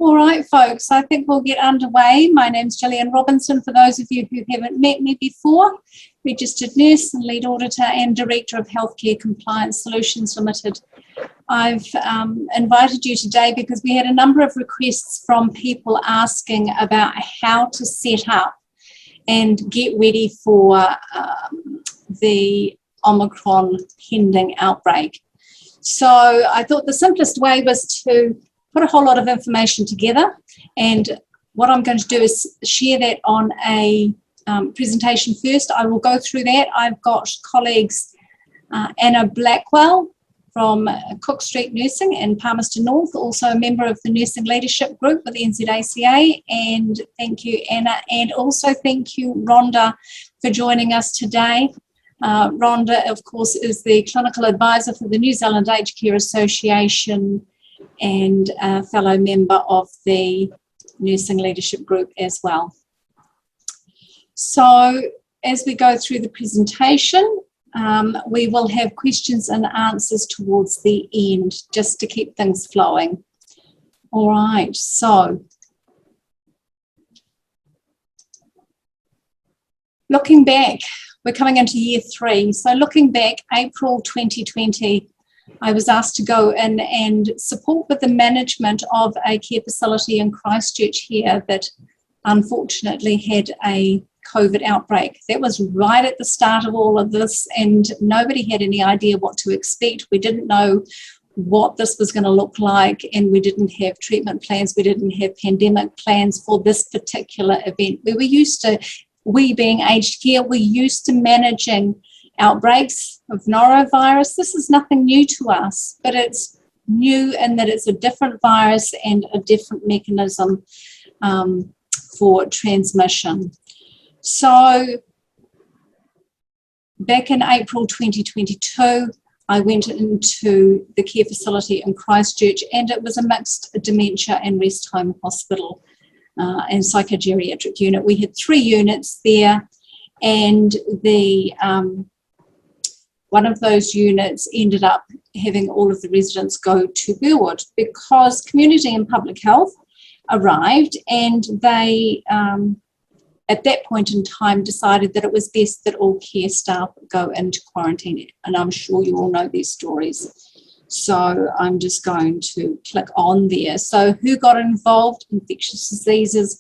All right, folks, I think we'll get underway. My name's Gillian Robinson, for those of you who haven't met me before, registered nurse and lead auditor and director of Healthcare Compliance Solutions Limited. I've invited you today because we had a number of requests from people asking about how to set up and get ready for the Omicron pending outbreak. So I thought the simplest way was to put a whole lot of information together, and what I'm going to do is share that on a presentation first. I will go through that. I've got colleagues Anna Blackwell from Cook Street Nursing in Palmerston North, also a member of the Nursing Leadership Group with the NZACA, and thank you, Anna, and also thank you, Rhonda, for joining us today. Rhonda, of course, is the clinical advisor for the New Zealand Aged Care Association and a fellow member of the Nursing Leadership Group as well. So as we go through the presentation, we will have questions and answers towards the end, just to keep things flowing. All right, so looking back, we're coming into year 3. So looking back, April 2020, I was asked to go in and support with the management of a care facility in Christchurch here that unfortunately had a COVID outbreak. That was right at the start of all of this, and nobody had any idea what to expect. We didn't know what this was going to look like, and we didn't have treatment plans. We didn't have pandemic plans for this particular event. We being aged care, we're used to managing outbreaks of norovirus. This is nothing new to us, but it's new in that it's a different virus and a different mechanism for transmission. So back in April 2022, I went into the care facility in Christchurch, and it was a mixed dementia and rest home hospital and psychogeriatric unit. We had 3 units there, and the one of those units ended up having all of the residents go to Burwood because Community and Public Health arrived, and they at that point in time decided that it was best that all care staff go into quarantine, and I'm sure you all know these stories. So I'm just going to click on there. So who got involved? Infectious diseases,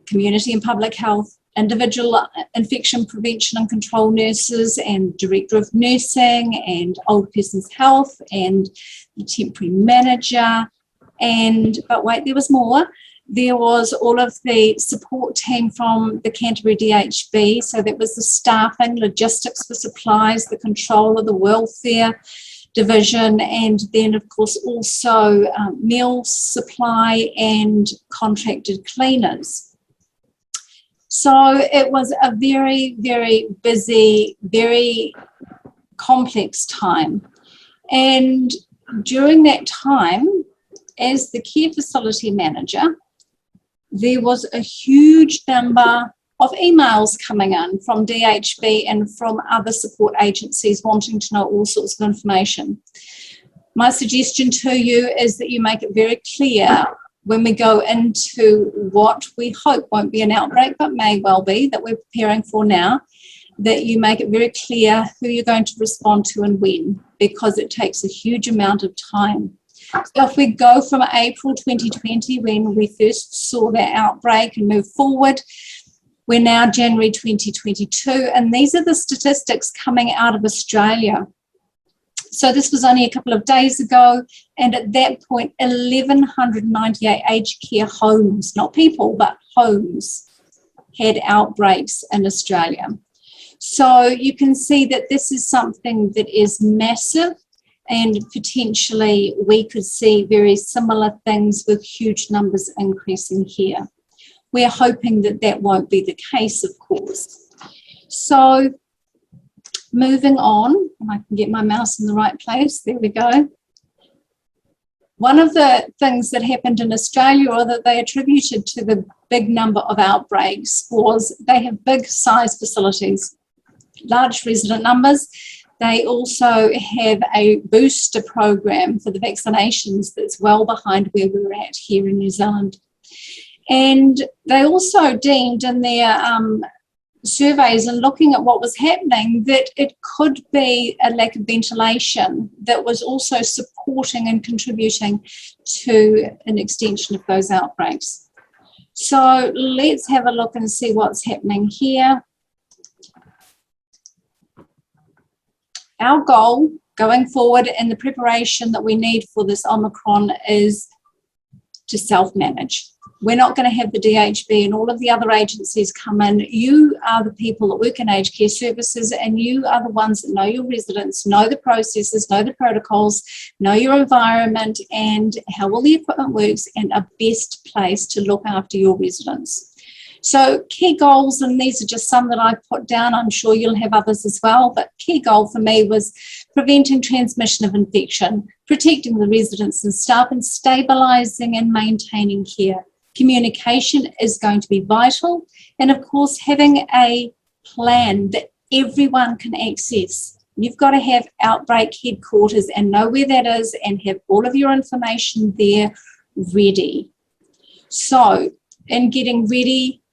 Community and Public Health, individual infection prevention and control nurses, and director of nursing, and old person's health, and the temporary manager, but wait, there was more. There was all of the support team from the Canterbury DHB, so that was the staffing, logistics for supplies, the control of the welfare division, and then of course also meal supply and contracted cleaners. So it was a very, very busy, very complex time. And during that time, as the care facility manager, there was a huge number of emails coming in from DHB and from other support agencies wanting to know all sorts of information. My suggestion to you is that you make it very clear when we go into what we hope won't be an outbreak, but may well be, that we're preparing for now, that you make it very clear who you're going to respond to and when, because it takes a huge amount of time. So if we go from April 2020, when we first saw that outbreak, and move forward, we're now January 2022, and these are the statistics coming out of Australia. So this was only a couple of days ago, and at that point, 1,198 aged care homes, not people, but homes, had outbreaks in Australia. So you can see that this is something that is massive, and potentially we could see very similar things with huge numbers increasing here. We're hoping that that won't be the case, of course. So moving on, and I can get my mouse in the right place, there we go. One of the things that happened in Australia, or that they attributed to the big number of outbreaks, was they have big size facilities, large resident numbers. They also have a booster program for the vaccinations that's well behind where we're at here in New Zealand. And they also deemed in their surveys and looking at what was happening that it could be a lack of ventilation that was also supporting and contributing to an extension of those outbreaks. So let's have a look and see what's happening here. Our goal going forward and the preparation that we need for this Omicron is to self-manage. We're not going to have the DHB and all of the other agencies come in. You are the people that work in aged care services, and you are the ones that know your residents, know the processes, know the protocols, know your environment and how all the equipment works, and are best placed to look after your residents. So key goals, and these are just some that I put down, I'm sure you'll have others as well, but key goal for me was preventing transmission of infection, protecting the residents and staff, and stabilising and maintaining care. Communication is going to be vital, and of course having a plan that everyone can access. You've got to have outbreak headquarters and know where that is and have all of your information there ready. So in getting ready,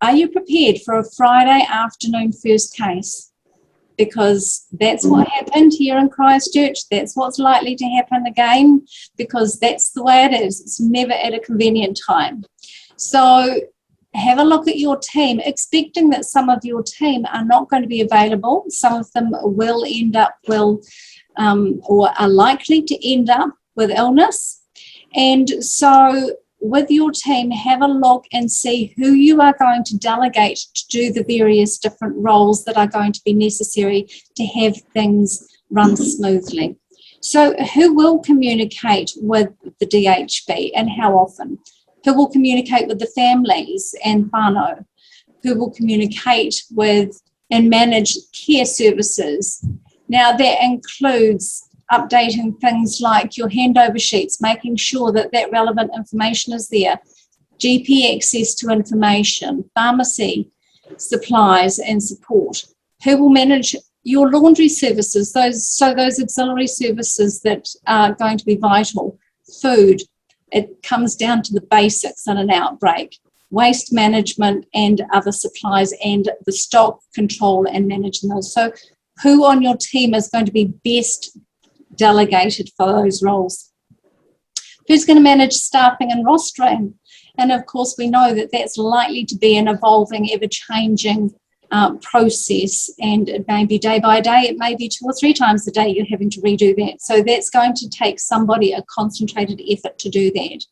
are you prepared for a Friday afternoon first case? Because that's what happened here in Christchurch. That's what's likely to happen again, because that's the way it is. It's never at a convenient time. So have a look at your team, expecting that some of your team are not going to be available. Some of them will end up or are likely to end up with illness. And so with your team, have a look and see who you are going to delegate to do the various different roles that are going to be necessary to have things run smoothly. So who will communicate with the DHB and how often? Who will communicate with the families and whānau? Who will communicate with and manage care services? Now that includes updating things like your handover sheets, making sure that that relevant information is there, GP access to information, pharmacy supplies and support. Who will manage your laundry services, those auxiliary services that are going to be vital, food. It comes down to the basics in an outbreak, waste management and other supplies, and the stock control and managing those. So who on your team is going to be best delegated for those roles? Who's going to manage staffing and rostering? And of course we know that that's likely to be an evolving, ever-changing process, and it may be day by day, it may be 2 or 3 times a day you're having to redo that. So that's going to take somebody a concentrated effort to do that.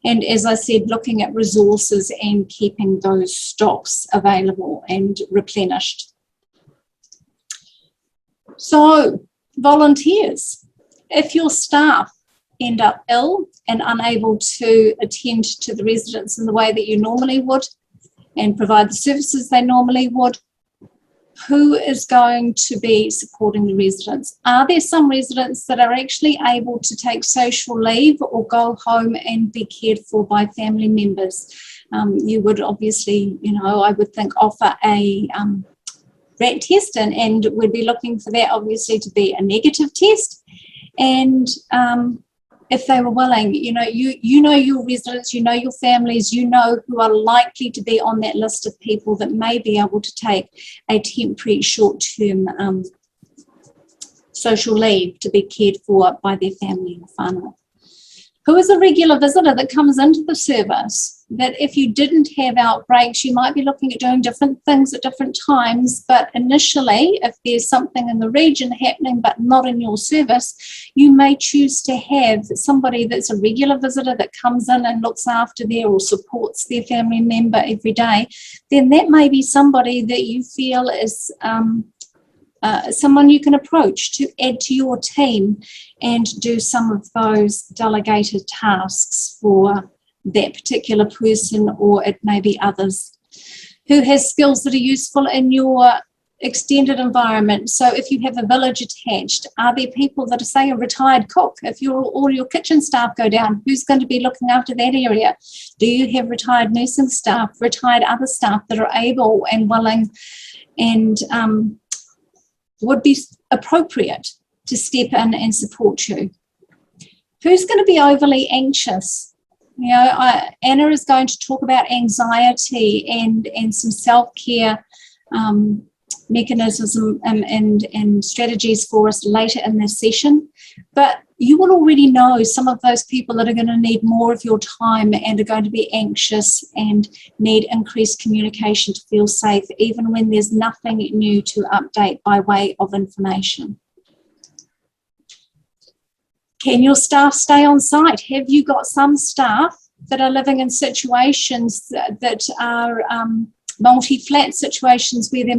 And as I said, looking at resources and keeping those stocks available and replenished. So volunteers, if your staff end up ill and unable to attend to the residents in the way that you normally would and provide the services they normally would, who is going to be supporting the residents? Are there some residents that are actually able to take social leave or go home and be cared for by family members? You would obviously, I would think offer a rat test, and we'd be looking for that obviously to be a negative test. And if they were willing, you know your residents, you know your families, you know who are likely to be on that list of people that may be able to take a temporary short-term social leave to be cared for by their family or whānau. Who is a regular visitor that comes into the service, that if you didn't have outbreaks, you might be looking at doing different things at different times, but initially, if there's something in the region happening but not in your service, you may choose to have somebody that's a regular visitor that comes in and looks after their or supports their family member every day. Then that may be somebody that you feel is someone you can approach to add to your team and do some of those delegated tasks for that particular person, or it may be others. Who has skills that are useful in your extended environment? So if you have a village attached, are there people that are, say, a retired cook? If all your kitchen staff go down, who's going to be looking after that area? Do you have retired nursing staff, retired other staff that are able and willing and would be appropriate to step in and support you. Who's going to be overly anxious? Anna is going to talk about anxiety and some self-care mechanisms and strategies for us later in this session. But you will already know some of those people that are going to need more of your time and are going to be anxious and need increased communication to feel safe, even when there's nothing new to update by way of information. Can your staff stay on site? Have you got some staff that are living in situations that are multi-flat situations where they're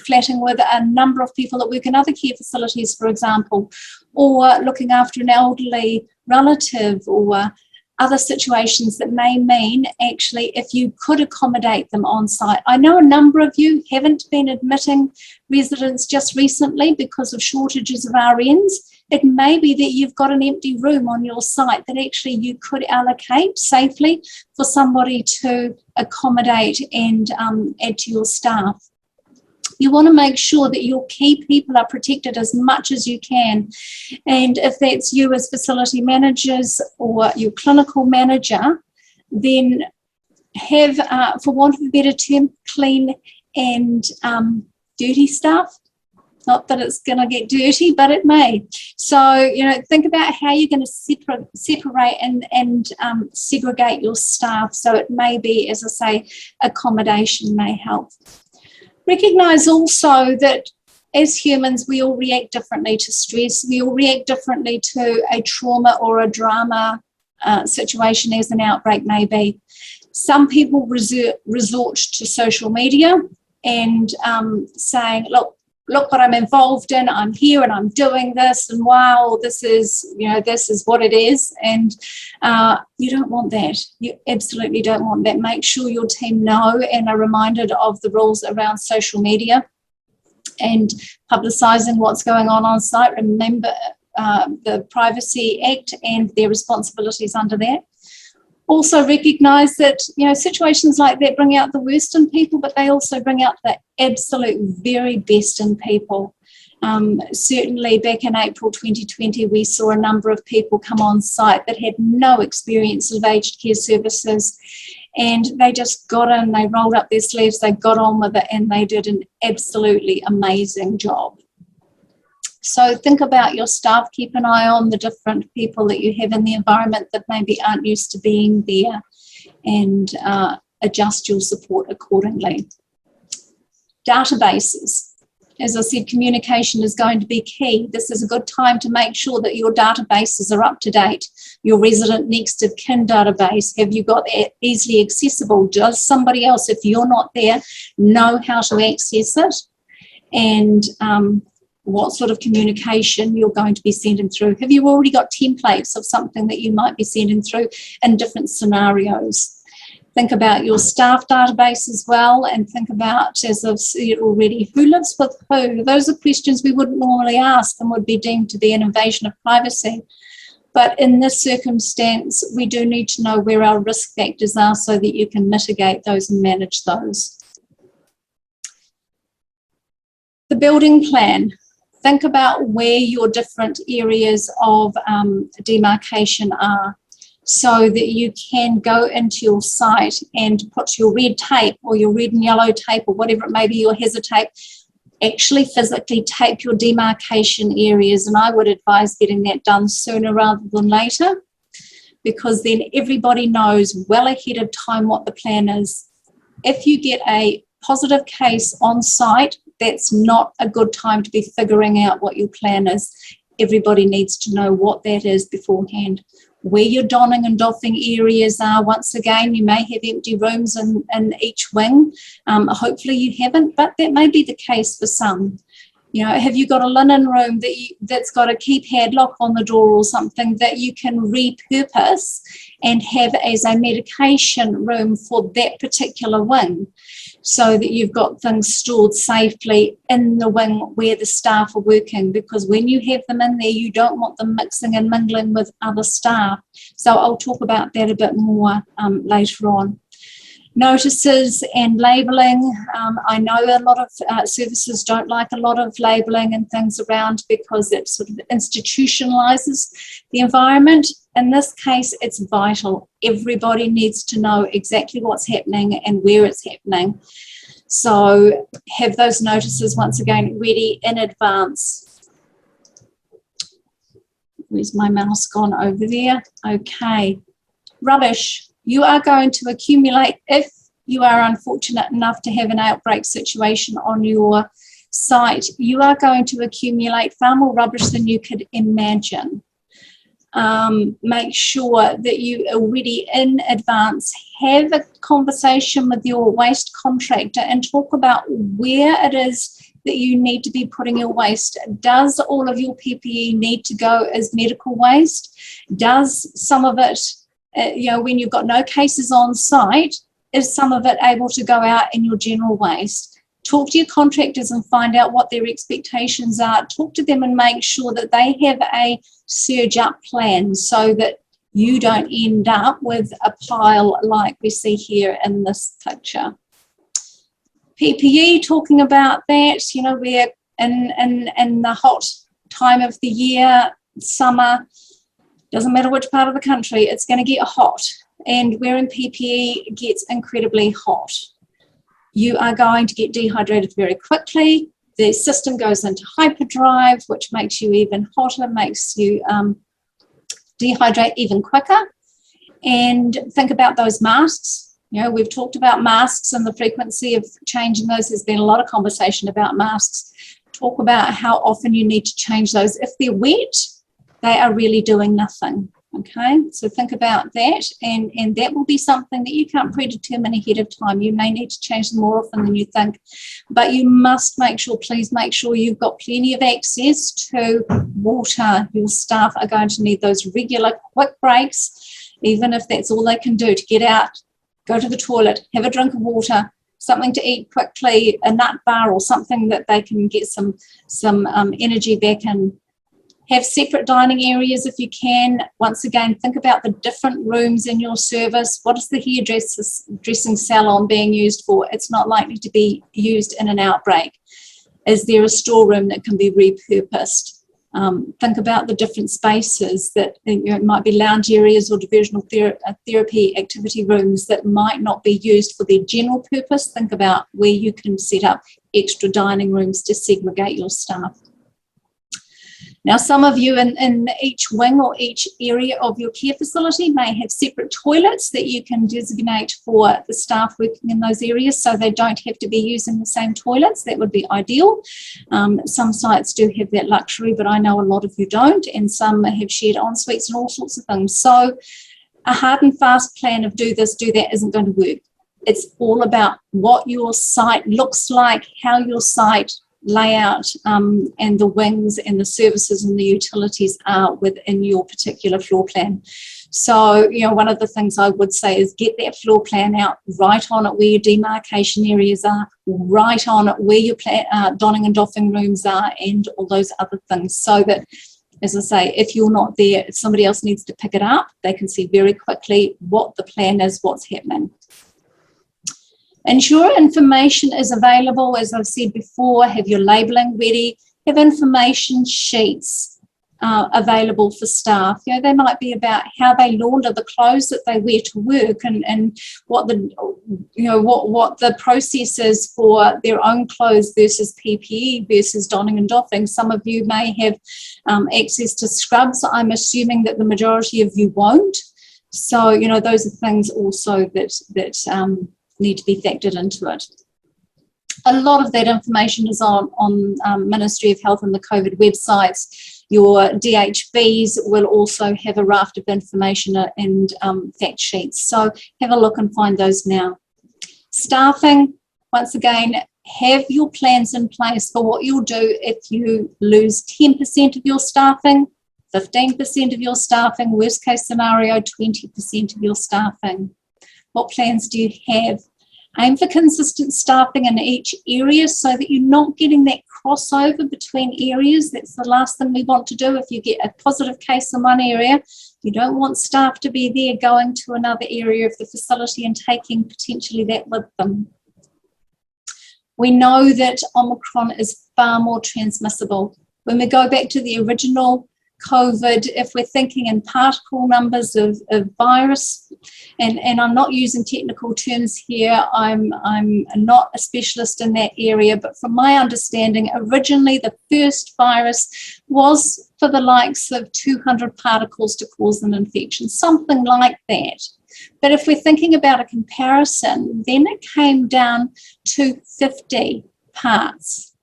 flatting with a number of people that work in other care facilities, for example, or looking after an elderly relative, or other situations that may mean actually if you could accommodate them on site. I know a number of you haven't been admitting residents just recently because of shortages of RNs. It may be that you've got an empty room on your site that actually you could allocate safely for somebody to accommodate and add to your staff. You want to make sure that your key people are protected as much as you can. And if that's you as facility managers or your clinical manager, then have, for want of a better term, clean and dirty staff. Not that it's going to get dirty, but it may. So, think about how you're going to separate and segregate your staff. So it may be, as I say, accommodation may help. Recognise also that as humans, we all react differently to stress. We all react differently to a trauma or a drama situation, as an outbreak may be. Some people resort to social media and saying, look what I'm involved in, I'm here and I'm doing this, and wow, this is what it is. And you don't want that. You absolutely don't want that. Make sure your team know and are reminded of the rules around social media and publicising what's going on site. Remember the Privacy Act and their responsibilities under that. Also recognise that situations like that bring out the worst in people, but they also bring out the absolute very best in people. Certainly back in April 2020, we saw a number of people come on site that had no experience of aged care services, and they just got in, they rolled up their sleeves, they got on with it, and they did an absolutely amazing job. So think about your staff, keep an eye on the different people that you have in the environment that maybe aren't used to being there, and adjust your support accordingly. Databases. As I said, communication is going to be key. This is a good time to make sure that your databases are up to date. Your resident next of kin database, have you got that easily accessible? Does somebody else, if you're not there, know how to access it? And what sort of communication you're going to be sending through. Have you already got templates of something that you might be sending through in different scenarios? Think about your staff database as well, and think about, as I've said already, who lives with who? Those are questions we wouldn't normally ask and would be deemed to be an invasion of privacy. But in this circumstance, we do need to know where our risk factors are so that you can mitigate those and manage those. The building plan. Think about where your different areas of demarcation are, so that you can go into your site and put your red tape or your red and yellow tape or whatever it may be, your hazard tape, actually physically tape your demarcation areas. And I would advise getting that done sooner rather than later, because then everybody knows well ahead of time what the plan is. If you get a positive case on site, that's not a good time to be figuring out what your plan is. Everybody needs to know what that is beforehand. Where your donning and doffing areas are, once again, you may have empty rooms in each wing. Hopefully you haven't, but that may be the case for some. Have you got a linen room that's got a keypad lock on the door or something that you can repurpose and have as a medication room for that particular wing, so that you've got things stored safely in the wing where the staff are working? Because when you have them in there, you don't want them mixing and mingling with other staff. So I'll talk about that a bit more later on. Notices and labelling. I know a lot of services don't like a lot of labelling and things around because it sort of institutionalises the environment. In this case, it's vital. Everybody needs to know exactly what's happening and where it's happening. So have those notices, once again, ready in advance. Where's my mouse gone? Over there. Okay. Rubbish. You are going to accumulate, if you are unfortunate enough to have an outbreak situation on your site, you are going to accumulate far more rubbish than you could imagine. Make sure that you already in advance have a conversation with your waste contractor and talk about where it is that you need to be putting your waste. Does all of your PPE need to go as medical waste? Does some of it, when you've got no cases on site, is some of it able to go out in your general waste? Talk to your contractors and find out what their expectations are. Talk to them and make sure that they have a surge up plan so that you don't end up with a pile like we see here in this picture. PPE, talking about that, we're in the hot time of the year, summer, doesn't matter which part of the country, it's going to get hot, and wearing PPE gets incredibly hot. You are going to get dehydrated very quickly. The system goes into hyperdrive, which makes you even hotter, makes you dehydrate even quicker. And think about those masks. We've talked about masks and the frequency of changing those. There's been a lot of conversation about masks. Talk about how often you need to change those. If they're wet, they are really doing nothing. Okay, so think about that, and that will be something that you can't predetermine ahead of time. You may need to change them more often than you think, but you must please make sure you've got plenty of access to water. Your staff are going to need those regular quick breaks, even if that's all they can do to get out, go to the toilet, have a drink of water, something to eat quickly, a nut bar or something that they can get some energy back in. Have separate dining areas if you can. Once again, think about the different rooms in your service. What is the hairdressing salon being used for? It's not likely to be used in an outbreak. Is there a storeroom that can be repurposed? Think about the different spaces that it might be lounge areas or diversional therapy activity rooms that might not be used for their general purpose. Think about where you can set up extra dining rooms to segregate your staff. Now, some of you in each wing or each area of your care facility may have separate toilets that you can designate for the staff working in those areas so they don't have to be using the same toilets. That would be ideal. Some sites do have that luxury, but I know a lot of you don't, and some have shared en suites and all sorts of things. So a hard and fast plan of do this, do that isn't going to work. It's all about what your site looks like, how your site layout and the wings and the services and the utilities are within your particular floor plan. So, one of the things I would say is get that floor plan out, right on it where your demarcation areas are, right on it where your donning and doffing rooms are, and all those other things, so that, as I say, if you're not there, if somebody else needs to pick it up, they can see very quickly what the plan is, what's happening. Ensure information is available, as I've said before. Have your labelling ready. Have information sheets available for staff. They might be about how they launder the clothes that they wear to work, and what the what the process is for their own clothes versus PPE versus donning and doffing. Some of you may have access to scrubs. I'm assuming that the majority of you won't. So those are things also that need to be factored into it. A lot of that information is on Ministry of Health and the COVID websites. Your DHBs will also have a raft of information and fact sheets. So have a look and find those now. Staffing, once again, have your plans in place for what you'll do if you lose 10% of your staffing, 15% of your staffing, worst case scenario, 20% of your staffing. What plans do you have? Aim for consistent staffing in each area so that you're not getting that crossover between areas. That's the last thing we want to do. If you get a positive case in one area, You don't want staff to be there going to another area of the facility and taking potentially that with them. We know that Omicron is far more transmissible. When we go back to the original COVID, if we're thinking in particle numbers of virus, and I'm not using technical terms here, I'm not a specialist in that area, but from my understanding, originally the first virus was for the likes of 200 particles to cause an infection, something like that. But if we're thinking about a comparison, then it came down to 50 parts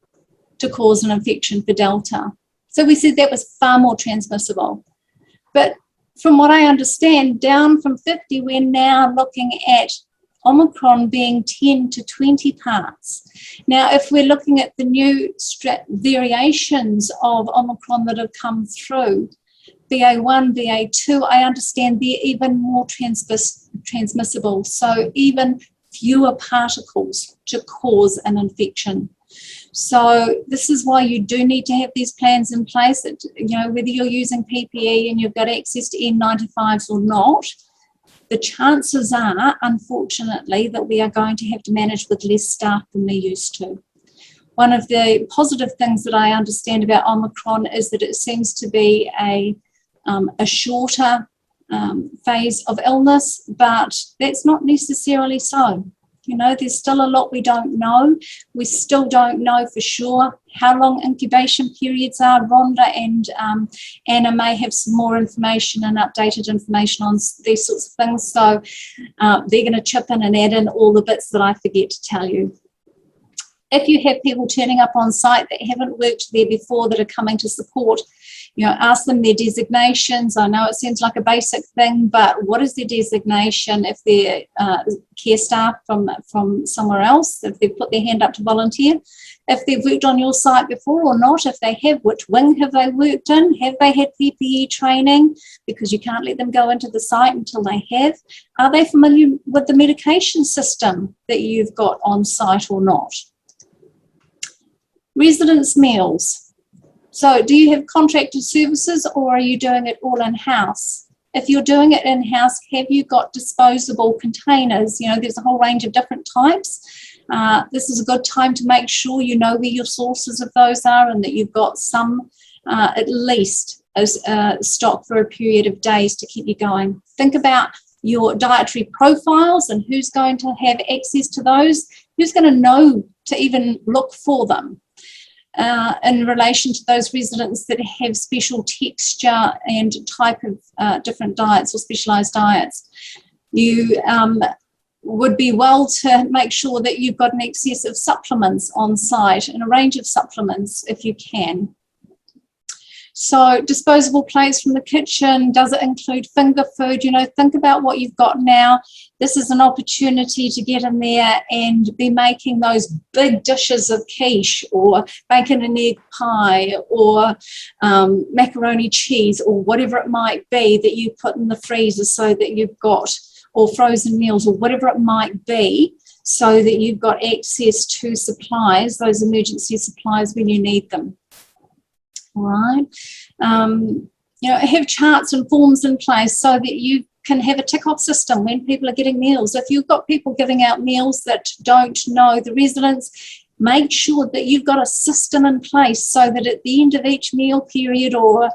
to cause an infection for Delta. So we said that was far more transmissible. But from what I understand, down from 50, we're now looking at Omicron being 10 to 20 parts. Now, if we're looking at the new variations of Omicron that have come through, BA1, BA2, I understand they're even more transmissible, so even fewer particles to cause an infection. So this is why you do need to have these plans in place, that, you know, whether you're using PPE and you've got access to N95s or not, the chances are, unfortunately, that we are going to have to manage with less staff than we're used to. One of the positive things that I understand about Omicron is that it seems to be a shorter phase of illness, but that's not necessarily so. You know, there's still a lot we don't know. We still don't know for sure how long incubation periods are. Rhonda and Anna may have some more information and updated information on these sorts of things. So they're going to chip in and add in all the bits that I forget to tell you. If you have people turning up on site that haven't worked there before that are coming to support, you know, ask them their designations. I know it seems like a basic thing, but what is their designation if they're care staff from somewhere else, if they've put their hand up to volunteer, if they've worked on your site before or not, if they have, which wing have they worked in, have they had PPE training, because you can't let them go into the site until they have. Are they familiar with the medication system that you've got on site or not? Residents' meals. So do you have contracted services or are you doing it all in-house? If you're doing it in-house, have you got disposable containers? You know, there's a whole range of different types. This is a good time to make sure you know where your sources of those are and that you've got some, at least, as stock for a period of days to keep you going. Think about your dietary profiles and who's going to have access to those, who's going to know to even look for them. In relation to those residents that have special texture and type of different diets or specialised diets. You would be well to make sure that you've got an excess of supplements on site and a range of supplements if you can. So disposable plates from the kitchen, does it include finger food? You know, think about what you've got now. This is an opportunity to get in there and be making those big dishes of quiche or bacon and egg pie or macaroni cheese or whatever it might be that you put in the freezer so that you've got, or frozen meals or whatever it might be, so that you've got access to supplies, those emergency supplies when you need them. All right. You know, have charts and forms in place so that you can have a tick-off system when people are getting meals. If you've got people giving out meals that don't know the residents, make sure that you've got a system in place so that at the end of each meal period or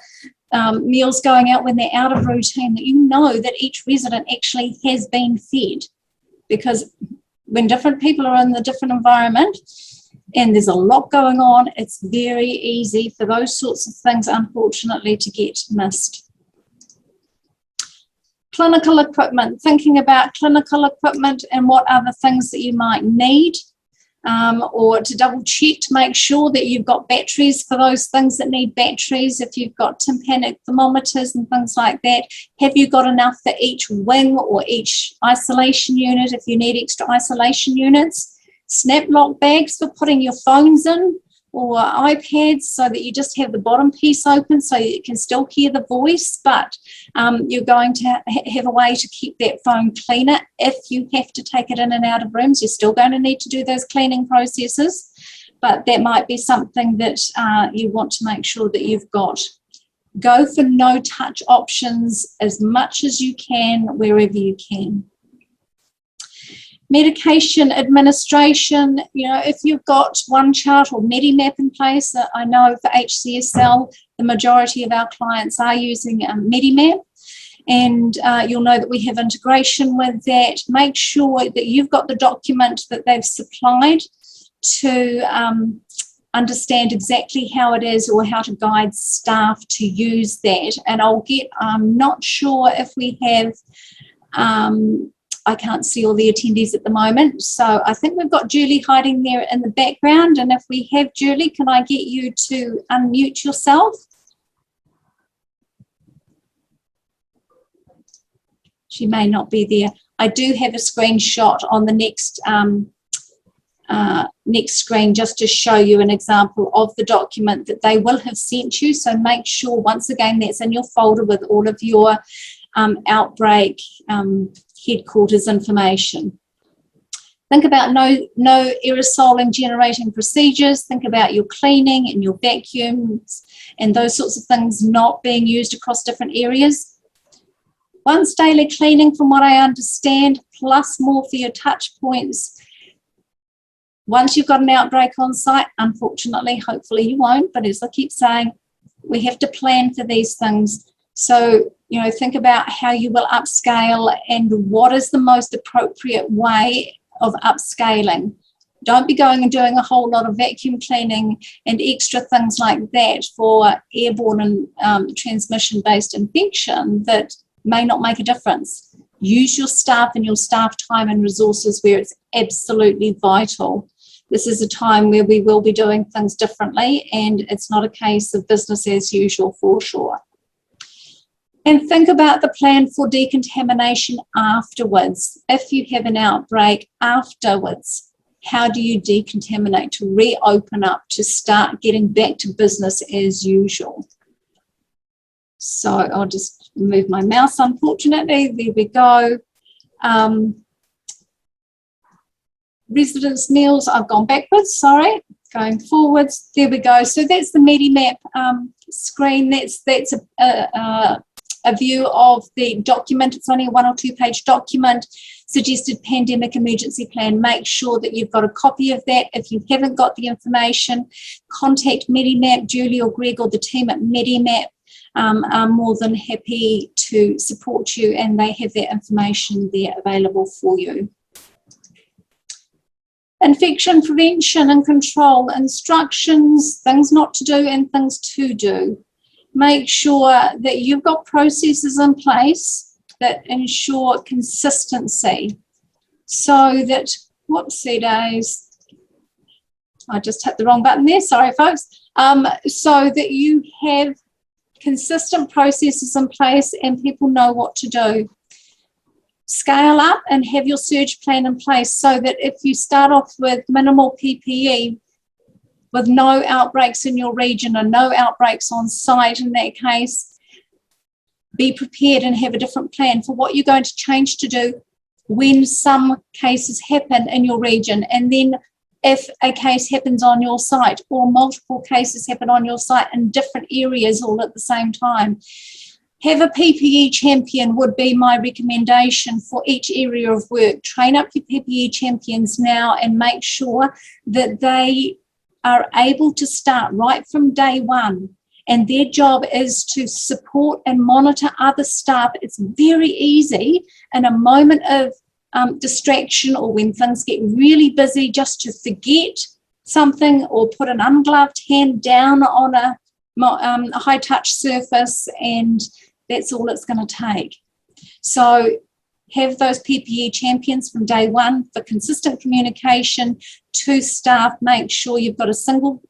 meals going out when they're out of routine, that you know that each resident actually has been fed. Because when different people are in the different environment, and there's a lot going on, it's very easy for those sorts of things, unfortunately, to get missed. Clinical equipment, thinking about clinical equipment and what other things that you might need, or to double check to make sure that you've got batteries for those things that need batteries. If you've got tympanic thermometers and things like that, have you got enough for each wing or each isolation unit if you need extra isolation units? Snap lock bags for putting your phones in or iPads so that you just have the bottom piece open so you can still hear the voice, but you're going to have a way to keep that phone cleaner. If you have to take it in and out of rooms, you're still going to need to do those cleaning processes, but that might be something that you want to make sure that you've got. Go for no-touch options as much as you can, wherever you can. Medication administration, if you've got one chart or Medimap in place, I know for HCSL, the majority of our clients are using Medimap, and you'll know that we have integration with that. Make sure that you've got the document that they've supplied to understand exactly how it is or how to guide staff to use that. And I'm not sure if we have, I can't see all the attendees at the moment, so I think we've got Julie hiding there in the background, and if we have Julie, can I get you to unmute yourself? She may not be there. I do have a screenshot on the next screen just to show you an example of the document that they will have sent you, so make sure, once again, that's in your folder with all of your outbreak headquarters information. Think about no aerosoling generating procedures. Think about your cleaning and your vacuums and those sorts of things not being used across different areas. Once daily cleaning, from what I understand, plus more for your touch points. Once you've got an outbreak on site, unfortunately, hopefully you won't, but as I keep saying, we have to plan for these things. So, think about how you will upscale and what is the most appropriate way of upscaling. Don't be going and doing a whole lot of vacuum cleaning and extra things like that for airborne and transmission-based infection that may not make a difference. Use your staff and your staff time and resources where it's absolutely vital. This is a time where we will be doing things differently, and it's not a case of business as usual for sure. And think about the plan for decontamination afterwards. If you have an outbreak afterwards, how do you decontaminate to reopen up, to start getting back to business as usual? So I'll just move my mouse, unfortunately. There we go. Residence meals, I've gone backwards, sorry. Going forwards, there we go. So that's the Medimap screen. That's a view of the document. It's only a 1 or 2 page document. Suggested pandemic emergency plan. Make sure that you've got a copy of that. If you haven't got the information, contact Medimap, Julie or Greg or the team at Medimap. Are more than happy to support you, and they have that information there available for you. Infection prevention and control instructions, things not to do and things to do. Make sure that you've got processes in place that ensure consistency, so that, whoopsie days, I just hit the wrong button there, sorry folks, so that you have consistent processes in place and people know what to do. Scale up and have your surge plan in place so that if you start off with minimal PPE, with no outbreaks in your region and no outbreaks on site in that case, be prepared and have a different plan for what you're going to change to do when some cases happen in your region, and then if a case happens on your site or multiple cases happen on your site in different areas all at the same time. Have a PPE champion would be my recommendation for each area of work. Train up your PPE champions now and make sure that they are able to start right from day one. And their job is to support and monitor other staff. It's very easy in a moment of distraction or when things get really busy just to forget something or put an ungloved hand down on a high touch surface, and that's all it's going to take. So have those PPE champions from day one for consistent communication to staff. Make sure you've got a single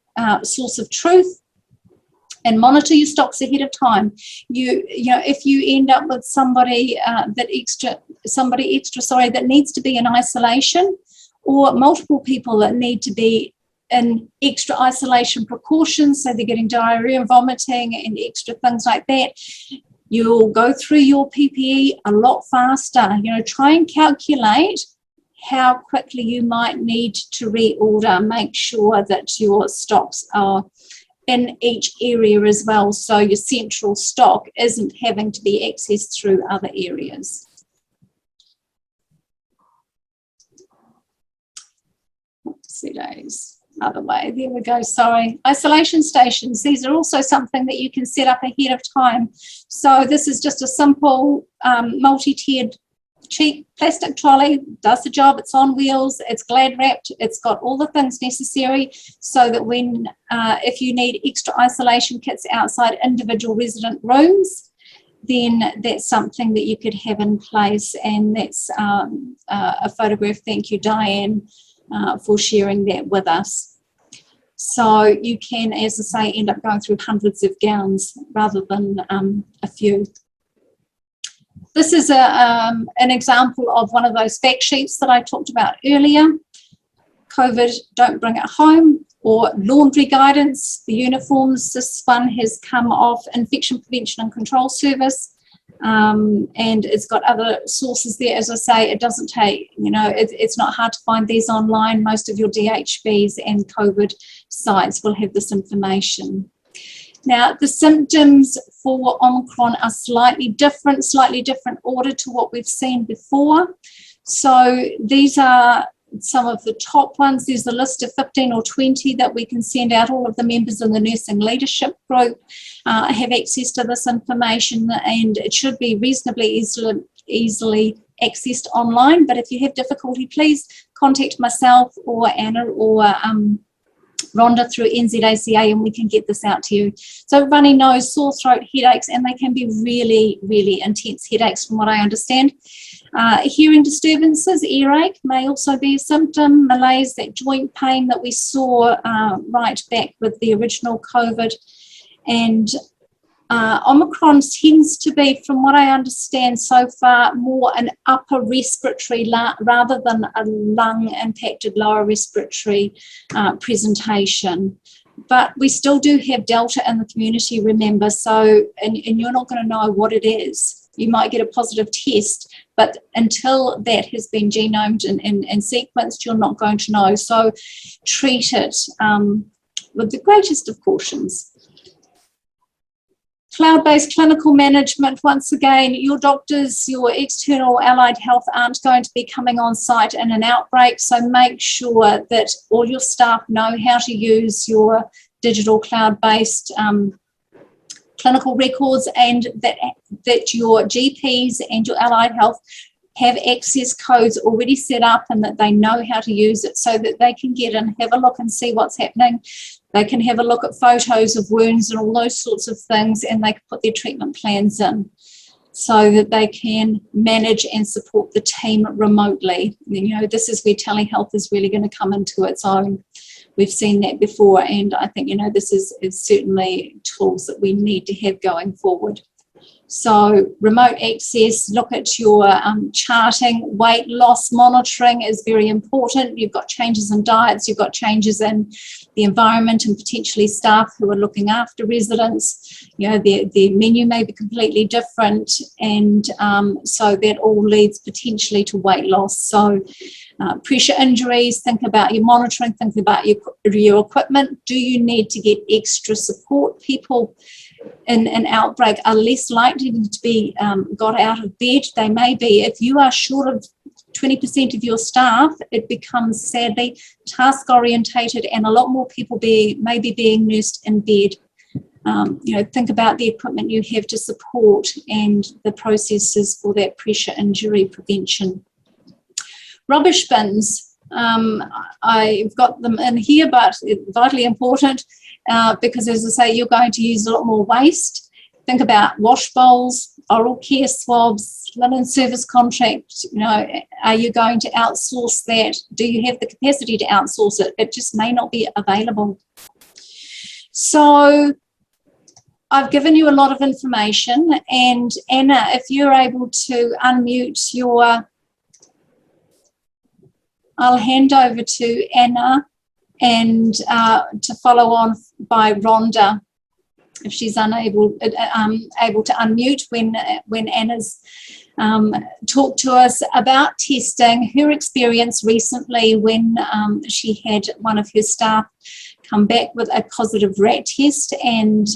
source of truth and monitor your stocks ahead of time. You know, if you end up with somebody that needs to be in isolation, or multiple people that need to be in extra isolation precautions, so they're getting diarrhea and vomiting and extra things like that, you'll go through your PPE a lot faster. You know, try and calculate how quickly you might need to reorder. Make sure that your stocks are in each area as well, so your central stock isn't having to be accessed through other areas. Days. Other way, there we go, sorry. Isolation stations, these are also something that you can set up ahead of time. So this is just a simple multi-tiered cheap plastic trolley, does the job, it's on wheels, it's glad wrapped, it's got all the things necessary so that when, if you need extra isolation kits outside individual resident rooms, then that's something that you could have in place, and that's a photograph. Thank you, Diane, for sharing that with us. So you can, as I say, end up going through hundreds of gowns rather than a few. This is an example of one of those fact sheets that I talked about earlier. COVID, don't bring it home, or laundry guidance, the uniforms. This one has come off Infection Prevention and Control Service. And it's got other sources there. As I say, it doesn't take, it's not hard to find these online. Most of your DHBs and COVID sites will have this information. Now, the symptoms for Omicron are slightly different order to what we've seen before. So these are some of the top ones. There's a list of 15 or 20 that we can send out. All of the members in the Nursing Leadership Group have access to this information, and it should be reasonably easily accessed online. But if you have difficulty, please contact myself or Anna or Rhonda through NZACA, and we can get this out to you. So runny nose, sore throat, headaches, and they can be really, really intense headaches from what I understand. Hearing disturbances, earache may also be a symptom. Malaise, that joint pain that we saw right back with the original COVID. And Omicron tends to be, from what I understand so far, more an upper respiratory rather than a lung-impacted lower respiratory presentation. But we still do have Delta in the community, remember, so, and you're not going to know what it is. You might get a positive test, but until that has been genomed and sequenced, you're not going to know. So treat it with the greatest of cautions. Cloud-based clinical management, once again, your doctors, your external allied health aren't going to be coming on site in an outbreak, so make sure that all your staff know how to use your digital cloud-based clinical records, and that your GPs and your allied health have access codes already set up and that they know how to use it, so that they can get in, have a look and see what's happening. They can have a look at photos of wounds and all those sorts of things, and they can put their treatment plans in so that they can manage and support the team remotely. This is where telehealth is really going to come into its own. We've seen that before, and I think, this is certainly tools that we need to have going forward. So remote access, look at your charting. Weight loss monitoring is very important. You've got changes in diets, you've got changes in the environment, and potentially staff who are looking after residents. Their menu may be completely different, and so that all leads potentially to weight loss. So pressure injuries, think about your monitoring, think about your equipment. Do you need to get extra support? People in an outbreak are less likely to be got out of bed. They may be. If you are short of 20% of your staff, it becomes sadly task orientated, and a lot more people may be being nursed in bed. Think about the equipment you have to support and the processes for that pressure injury prevention. Rubbish bins, I've got them in here, but it's vitally important because, as I say, you're going to use a lot more waste. Think about wash bowls, oral care swabs, linen service contract. Are you going to outsource that? Do you have the capacity to outsource it? It just may not be available. So I've given you a lot of information, and Anna, if you're able to unmute I'll hand over to Anna and to follow on by Rhonda if she's able to unmute when Anna's talked to us about testing, her experience recently when she had one of her staff come back with a positive rat test and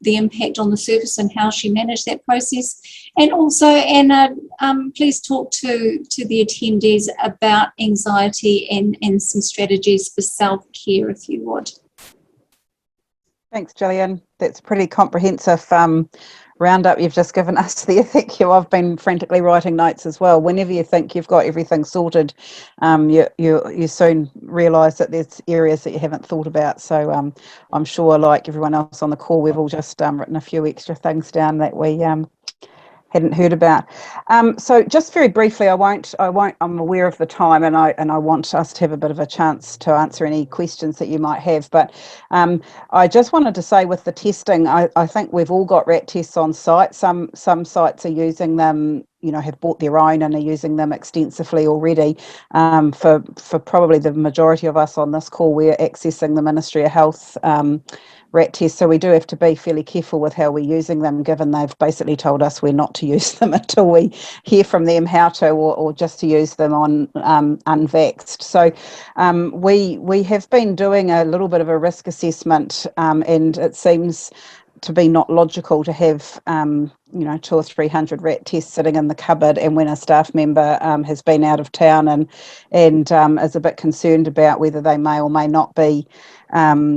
the impact on the service and how she managed that process. And also, Anna, please talk to the attendees about anxiety and some strategies for self-care, if you would. Thanks, Gillian. That's a pretty comprehensive roundup you've just given us there. Thank you. I've been frantically writing notes as well. Whenever you think you've got everything sorted, you soon realise that there's areas that you haven't thought about. So I'm sure, like everyone else on the call, we've all just written a few extra things down that we hadn't heard about. So just very briefly, I'm aware of the time, and I want us to have a bit of a chance to answer any questions that you might have. But I just wanted to say, with the testing, I think we've all got rat tests on site. Some sites are using them, have bought their own and are using them extensively already. For probably the majority of us on this call, we're accessing the Ministry of Health rat tests, so we do have to be fairly careful with how we're using them, given they've basically told us we're not to use them until we hear from them how to, or just to use them on unvaxxed. So we have been doing a little bit of a risk assessment, and it seems to be not logical to have 200 or 300 rat tests sitting in the cupboard, and when a staff member has been out of town and is a bit concerned about whether they may or may not be have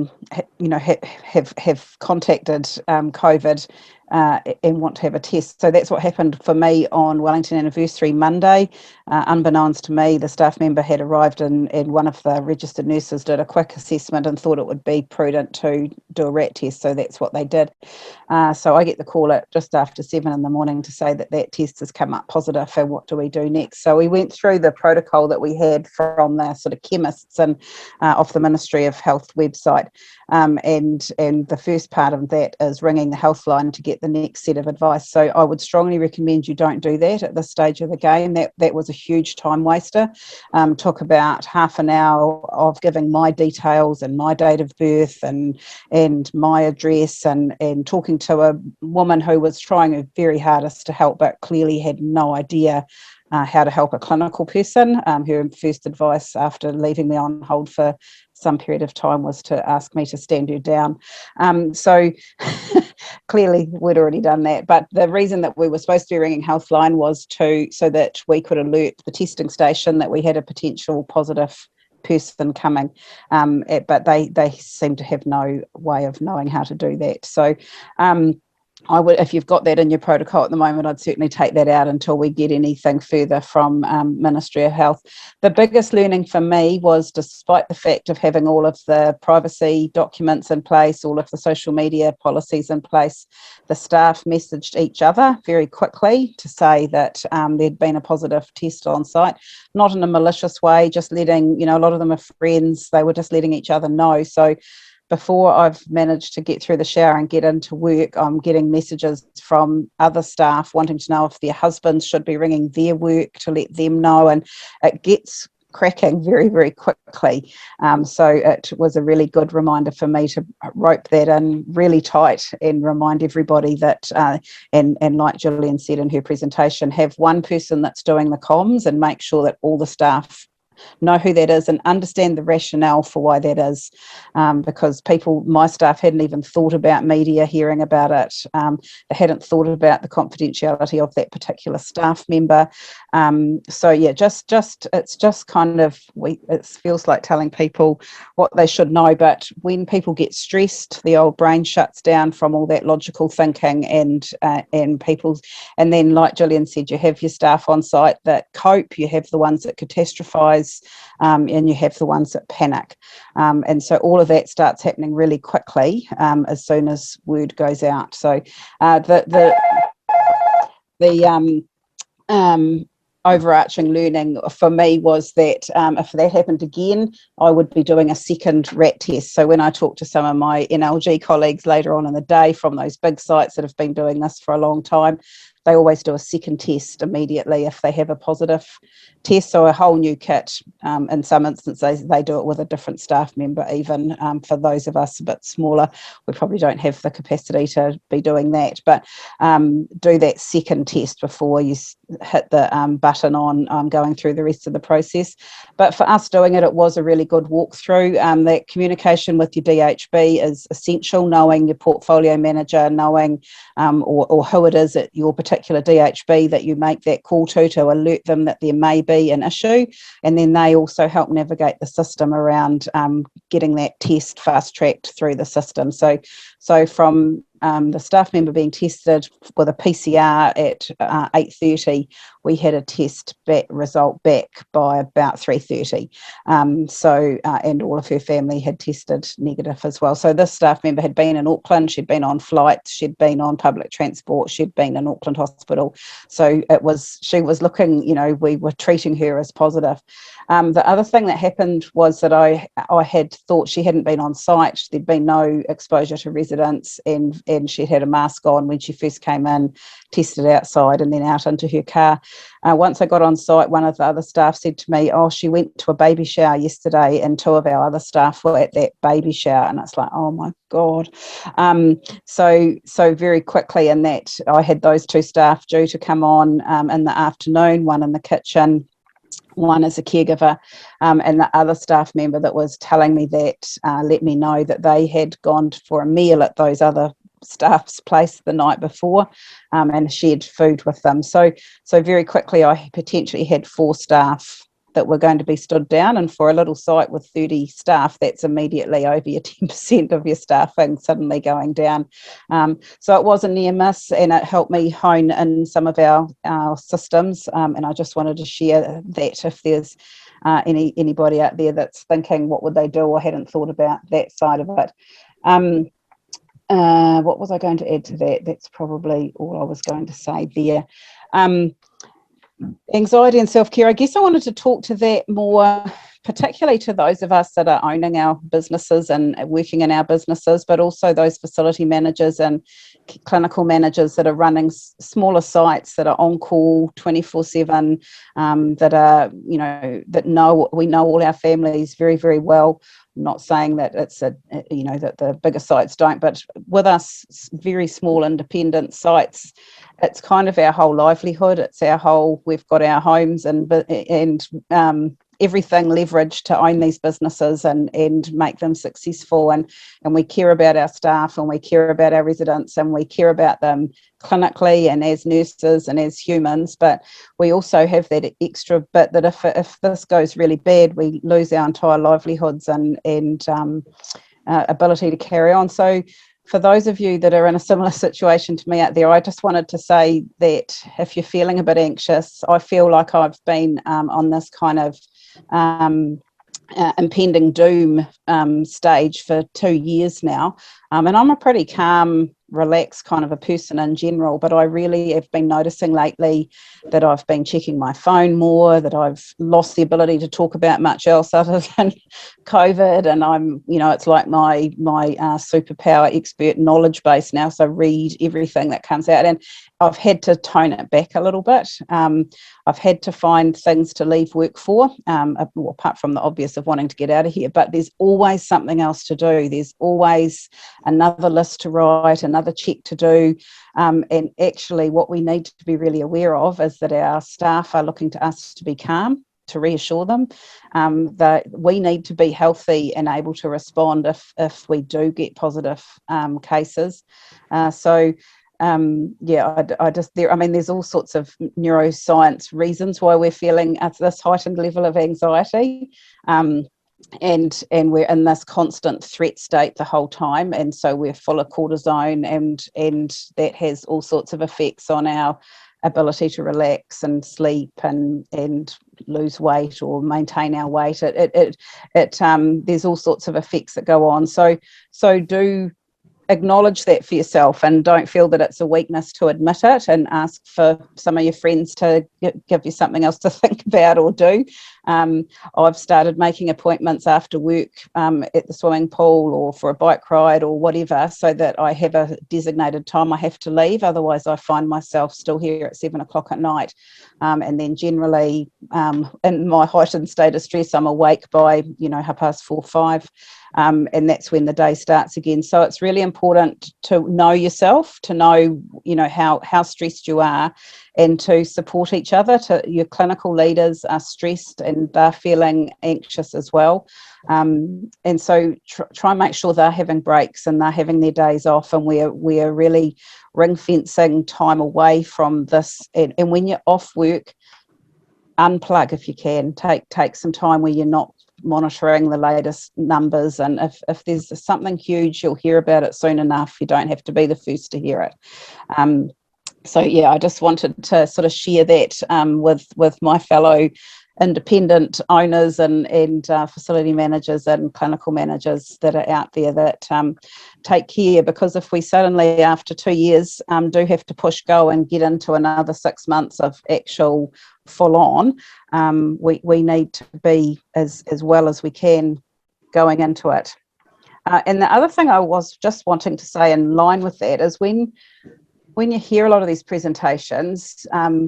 contacted COVID and want to have a test. So that's what happened for me on Wellington Anniversary Monday. Unbeknownst to me, the staff member had arrived and one of the registered nurses did a quick assessment and thought it would be prudent to do a rat test, so that's what they did. So I get the call at just after 7 in the morning to say that test has come up positive, and what do we do next? So we went through the protocol that we had from the sort of chemists and off the Ministry of Health website, and the first part of that is ringing the healthline to get the next set of advice. So I would strongly recommend you don't do that at this stage of the game. That was a huge time waster. Took about half an hour of giving my details and my date of birth and my address and talking to a woman who was trying her very hardest to help, but clearly had no idea how to help a clinical person. Her first advice after leaving me on hold for some period of time was to ask me to stand her down. So clearly we'd already done that. But the reason that we were supposed to be ringing Healthline was so that we could alert the testing station that we had a potential positive person coming. But they seem to have no way of knowing how to do that. So I would, if you've got that in your protocol at the moment, I'd certainly take that out until we get anything further from Ministry of Health. The biggest learning for me was, despite the fact of having all of the privacy documents in place, all of the social media policies in place, the staff messaged each other very quickly to say that there'd been a positive test on site, not in a malicious way, just letting, a lot of them are friends, they were just letting each other know. So before I've managed to get through the shower and get into work, I'm getting messages from other staff wanting to know if their husbands should be ringing their work to let them know, and it gets cracking very, very quickly. So it was a really good reminder for me to rope that in really tight and remind everybody that, and like Gillian said in her presentation, have one person that's doing the comms and make sure that all the staff know who that is and understand the rationale for why that is, because my staff hadn't even thought about media hearing about it. They hadn't thought about the confidentiality of that particular staff member. So yeah, it's just kind of, it feels like telling people what they should know, but when people get stressed, the old brain shuts down from all that logical thinking, and then, like Gillian said, you have your staff on site that cope, you have the ones that catastrophize, and you have the ones that panic, and so all of that starts happening really quickly as soon as word goes out. So the overarching learning for me was that if that happened again, I would be doing a second rat test. So when I talk to some of my NLG colleagues later on in the day from those big sites that have been doing this for a long time, they always do a second test immediately if they have a positive test, so a whole new kit. In some instances they do it with a different staff member even. For those of us a bit smaller, we probably don't have the capacity to be doing that, but do that second test before you hit the button on going through the rest of the process. But for us doing it, it was a really good walkthrough. That communication with your DHB is essential, knowing your portfolio manager, knowing or who it is at your particular DHB that you make that call to alert them that there may be an issue, and then they also help navigate the system around getting that test fast-tracked through the system. So from the staff member being tested with a PCR at 8:30, we had a test result back by about 3:30. And all of her family had tested negative as well. So this staff member had been in Auckland, she'd been on flights, she'd been on public transport, she'd been in Auckland Hospital. So she was looking, we were treating her as positive. The other thing that happened was that I had thought she hadn't been on site. There'd been no exposure to residents, and she'd had a mask on when she first came in, tested outside and then out into her car. Once I got on site, one of the other staff said to me, she went to a baby shower yesterday and 2 of our other staff were at that baby shower. And it's like, oh my God. So very quickly in that, I had those 2 staff due to come on in the afternoon, one in the kitchen, one as a caregiver, and the other staff member that was telling me that let me know that they had gone for a meal at those other staff's place the night before and shared food with them. So very quickly I potentially had 4 staff that were going to be stood down, and for a little site with 30 staff, that's immediately over your 10% of your staffing suddenly going down. So it was a near miss, and it helped me hone in some of our systems, and I just wanted to share that if there's anybody out there that's thinking what would they do or hadn't thought about that side of it. What was I going to add to that? That's probably all I was going to say there. Anxiety and self-care, I guess I wanted to talk to that more, particularly to those of us that are owning our businesses and working in our businesses, but also those facility managers and clinical managers that are running smaller sites that are on call 24/7, that are, we know all our families very, very well. I'm not saying that it's that the bigger sites don't, but with us very small independent sites, it's kind of our whole livelihood. It's our whole, we've got our homes and everything leveraged to own these businesses and make them successful. And we care about our staff, and we care about our residents, and we care about them clinically and as nurses and as humans. But we also have that extra bit that if this goes really bad, we lose our entire livelihoods and ability to carry on. So for those of you that are in a similar situation to me out there, I just wanted to say that if you're feeling a bit anxious, I feel like I've been on this kind of impending doom stage for 2 years now, and I'm a pretty calm, relaxed kind of a person in general, but I really have been noticing lately that I've been checking my phone more, that I've lost the ability to talk about much else other than COVID, and I'm, it's like my superpower expert knowledge base now, so read everything that comes out, and I've had to tone it back a little bit. I've had to find things to leave work for, apart from the obvious of wanting to get out of here, but there's always something else to do. There's always another list to write, another check to do, and actually what we need to be really aware of is that our staff are looking to us to be calm, to reassure them that we need to be healthy and able to respond if we do get positive cases. There's all sorts of neuroscience reasons why we're feeling this heightened level of anxiety, and we're in this constant threat state the whole time, and so we're full of cortisone, and that has all sorts of effects on our ability to relax and sleep and lose weight or maintain our weight. There's all sorts of effects that go on. So do acknowledge that for yourself, and don't feel that it's a weakness to admit it, and ask for some of your friends to give you something else to think about or do. I've started making appointments after work at the swimming pool or for a bike ride or whatever, so that I have a designated time I have to leave. Otherwise I find myself still here at 7 o'clock at night, and then generally in my heightened state of stress, I'm awake by 4:30, 5, and that's when the day starts again. So it's really important to know yourself, to know how stressed you are, and to support each other. Your clinical leaders are stressed and they're feeling anxious as well, and so try and make sure they're having breaks and they're having their days off, and we're really ring fencing time away from this. And when you're off work, unplug if you can. Take some time where you're not monitoring the latest numbers, and if there's something huge, you'll hear about it soon enough. You don't have to be the first to hear it. So yeah, I just wanted to sort of share that with my fellow independent owners and facility managers and clinical managers that are out there, that take care, because if we suddenly after 2 years do have to push go and get into another 6 months of actual full on, we need to be as well as we can going into it. And the other thing I was just wanting to say in line with that is when you hear a lot of these presentations,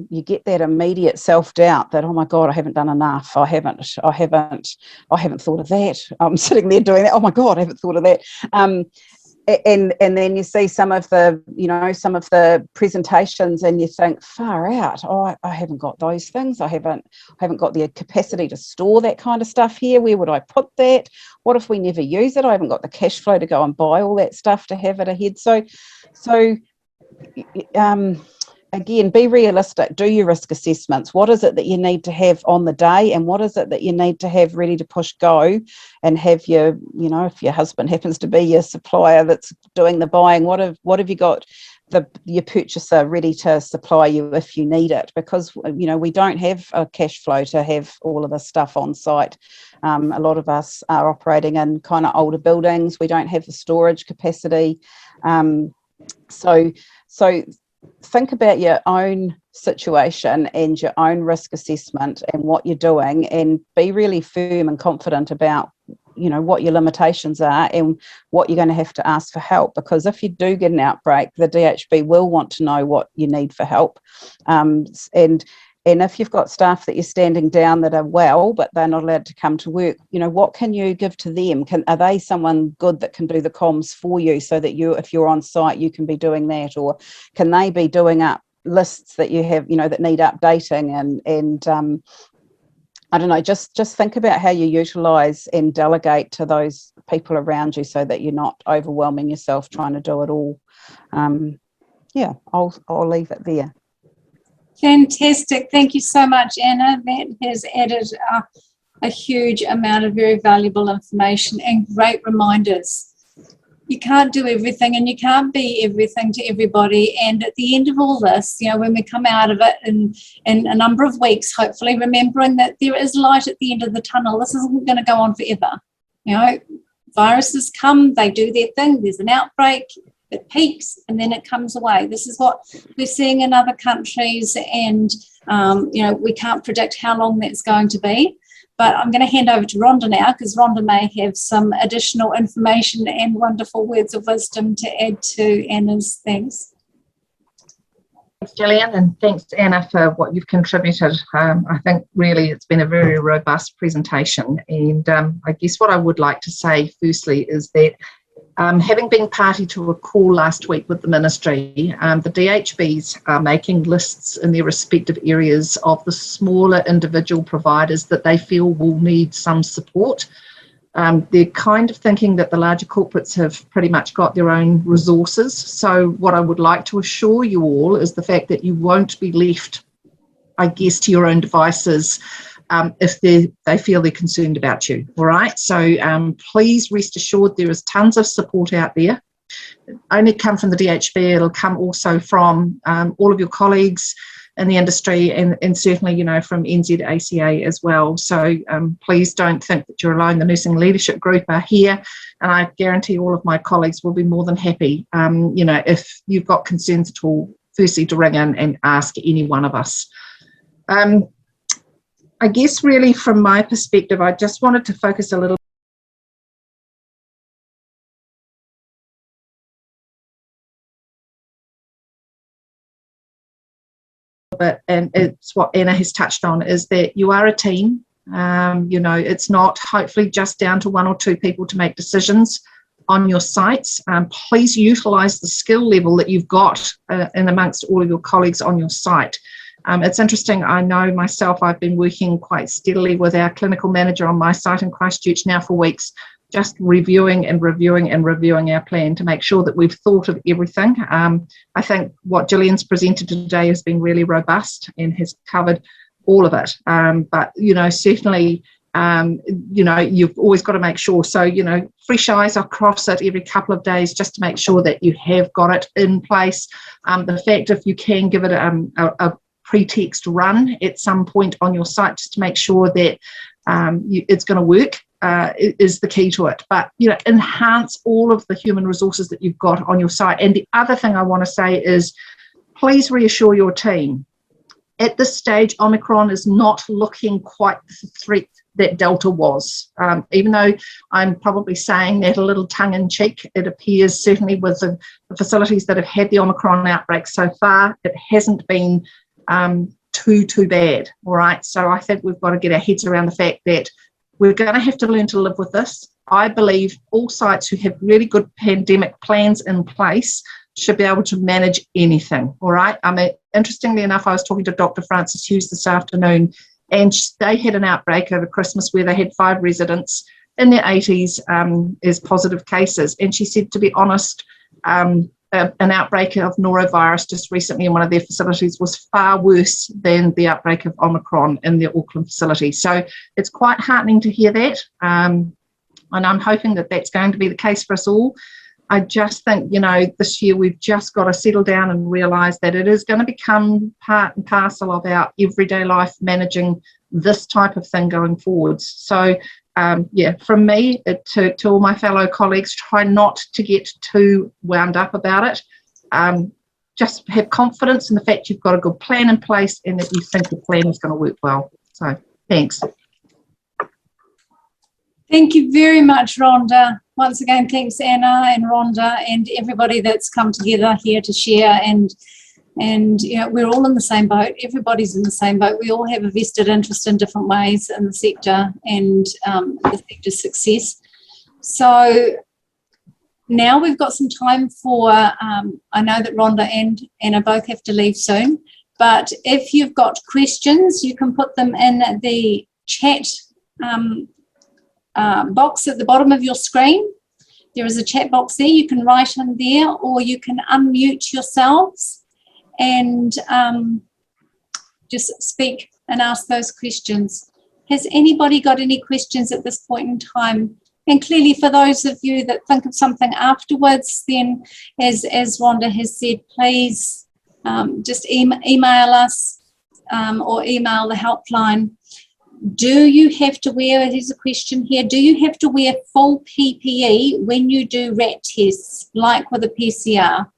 you get that immediate self-doubt that, oh my God, I haven't done enough. I haven't thought of that. I'm sitting there doing that. Oh my God, I haven't thought of that. And then you see some of the presentations and you think, far out. Oh, I haven't got those things. I haven't got the capacity to store that kind of stuff here. Where would I put that? What if we never use it? I haven't got the cash flow to go and buy all that stuff to have it ahead. So again, be realistic. Do your risk assessments. What is it that you need to have on the day, and what is it that you need to have ready to push go, and have your, if your husband happens to be your supplier that's doing the buying, what have you got your purchaser ready to supply you if you need it? Because we don't have a cash flow to have all of this stuff on site. A lot of us are operating in kind of older buildings. We don't have the storage capacity. So think about your own situation and your own risk assessment and what you're doing, and be really firm and confident about what your limitations are and what you're going to have to ask for help. Because if you do get an outbreak, the DHB will want to know what you need for help, and if you've got staff that you're standing down that are well but they're not allowed to come to work, what can you give to them? Are they someone good that can do the comms for you, so that if you're on site, you can be doing that? Or can they be doing up lists that you have, that need updating? And I don't know, just think about how you utilise and delegate to those people around you, so that you're not overwhelming yourself trying to do it all. I'll leave it there. Fantastic. Thank you so much, Anna. That has added a huge amount of very valuable information and great reminders. You can't do everything and you can't be everything to everybody. And at the end of all this, when we come out of it in a number of weeks, hopefully remembering that there is light at the end of the tunnel. This isn't going to go on forever. Viruses come, they do their thing. There's an outbreak. It peaks and then it comes away. This is what we're seeing in other countries, and we can't predict how long that's going to be. But I'm going to hand over to Rhonda now, because Rhonda may have some additional information and wonderful words of wisdom to add to Anna's things. Thanks, Gillian, and thanks, Anna, for what you've contributed. I think really it's been a very robust presentation, and I guess what I would like to say firstly is that having been party to a call last week with the ministry, the DHBs are making lists in their respective areas of the smaller individual providers that they feel will need some support. They're kind of thinking that the larger corporates have pretty much got their own resources. So what I would like to assure you all is the fact that you won't be left, I guess, to your own devices if they feel they're concerned about you, all right? So please rest assured there is tons of support out there. It only come from the DHB, it'll come also from all of your colleagues, in the industry, and certainly, you know, from NZACA as well. So please don't think that you're alone. The Nursing Leadership Group are here, and I guarantee all of my colleagues will be more than happy, you know, if you've got concerns at all, firstly to ring in and ask any one of us. I guess really from my perspective, I just wanted to focus a little bit, and it's what Anna has touched on, is that you are a team. You know, it's not hopefully just down to one or two people to make decisions on your sites. Please utilise the skill level that you've got in amongst all of your colleagues on your site. It's interesting, I know myself, I've been working quite steadily with our clinical manager on my site in Christchurch now for weeks, just reviewing our plan to make sure that we've thought of everything. I think what Gillian's presented today has been really robust and has covered all of it. But, you know, certainly, you know, you've always got to make sure. So, you know, fresh eyes across it every couple of days just to make sure that you have got it in place. The fact if you can give it a pretext run at some point on your site just to make sure that it's going to work is the key to it. But, you know, enhance all of the human resources that you've got on your site. And the other thing I want to say is please reassure your team. At this stage, Omicron is not looking quite the threat that Delta was. Even though I'm probably saying that a little tongue-in-cheek, it appears certainly with the facilities that have had the Omicron outbreak so far, it hasn't been too bad. All right, so I think we've got to get our heads around the fact that we're going to have to learn to live with this. I believe all sites who have really good pandemic plans in place should be able to manage anything. All right, I mean, interestingly enough, I was talking to Dr. Frances Hughes this afternoon, and they had an outbreak over Christmas where they had 5 residents in their 80s as positive cases, and she said, to be honest, an outbreak of norovirus just recently in one of their facilities was far worse than the outbreak of Omicron in their Auckland facility. So it's quite heartening to hear that, and I'm hoping that that's going to be the case for us all. I just think, you know, this year we've just got to settle down and realise that it is going to become part and parcel of our everyday life, managing this type of thing going forwards. So yeah, from me to all my fellow colleagues, try not to get too wound up about it. Just have confidence in the fact you've got a good plan in place and that you think the plan is going to work well. So thanks. Thank you very much, Rhonda. Once again, thanks Anna and Rhonda and everybody that's come together here to share, and you know, we're all in the same boat. Everybody's in the same boat. We all have a vested interest in different ways in the sector and the sector's success. So now we've got some time for, I know that Rhonda and Anna both have to leave soon, but if you've got questions, you can put them in the chat box at the bottom of your screen. There is a chat box there. You can write in there, or you can unmute yourselves and just speak and ask those questions. Has anybody got any questions at this point in time? And clearly for those of you that think of something afterwards, then as Rhonda has said, please just email us or email the helpline. Do you have to wear, here's a question here, do you have to wear full PPE when you do RAT tests, like with a PCR?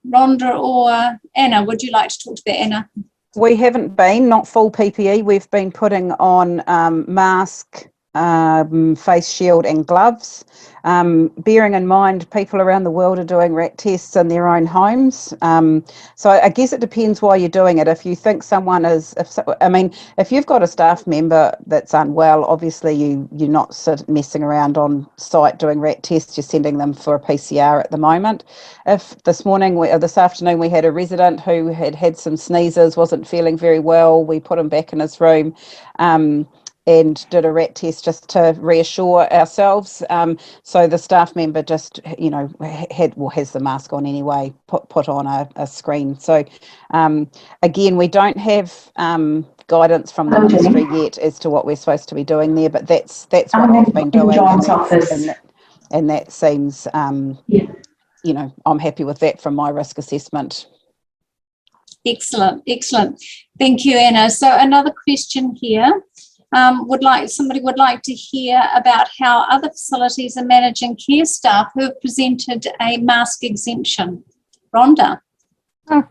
Rhonda or Anna, would you like to talk to that, Anna? We haven't been, not full PPE. We've been putting on mask, face shield and gloves, bearing in mind people around the world are doing RAT tests in their own homes. So I guess it depends why you're doing it. If you think someone is, if you've got a staff member that's unwell, obviously you're not messing around on site doing RAT tests, you're sending them for a PCR at the moment. If this afternoon we had a resident who had some sneezes, wasn't feeling very well, we put him back in his room, and did a RAT test just to reassure ourselves. So the staff member just, you know, has the mask on anyway, put on a screen. So again, we don't have guidance from the ministry yet as to what we're supposed to be doing there, but that's what I've been doing, and that seems, you know, I'm happy with that from my risk assessment. Excellent, excellent. Thank you, Anna. So another question here. Somebody would like to hear about how other facilities are managing care staff who have presented a mask exemption. Rhonda. I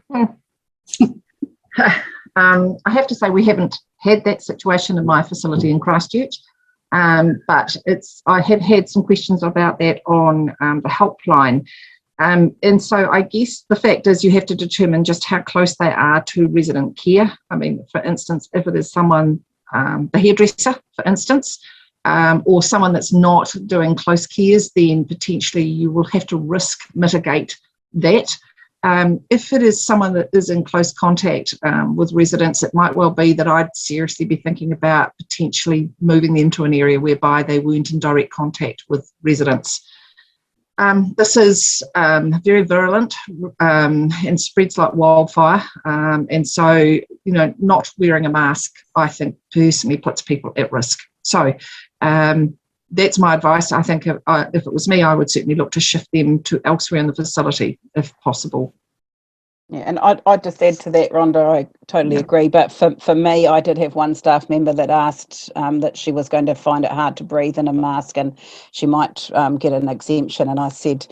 have to say we haven't had that situation in my facility in Christchurch, but I have had some questions about that on the helpline. And so I guess the fact is you have to determine just how close they are to resident care. I mean, for instance, if it is someone, the hairdresser, for instance, or someone that's not doing close cares, then potentially you will have to risk mitigate that. If it is someone that is in close contact with residents, it might well be that I'd seriously be thinking about potentially moving them to an area whereby they weren't in direct contact with residents. This is very virulent and spreads like wildfire. And so, not wearing a mask, I think, personally puts people at risk. So that's my advice. I think if it was me, I would certainly look to shift them to elsewhere in the facility if possible. Yeah, and I'd just add to that, Rhonda, I totally agree. But for me, I did have one staff member that asked that she was going to find it hard to breathe in a mask and she might get an exemption. And I said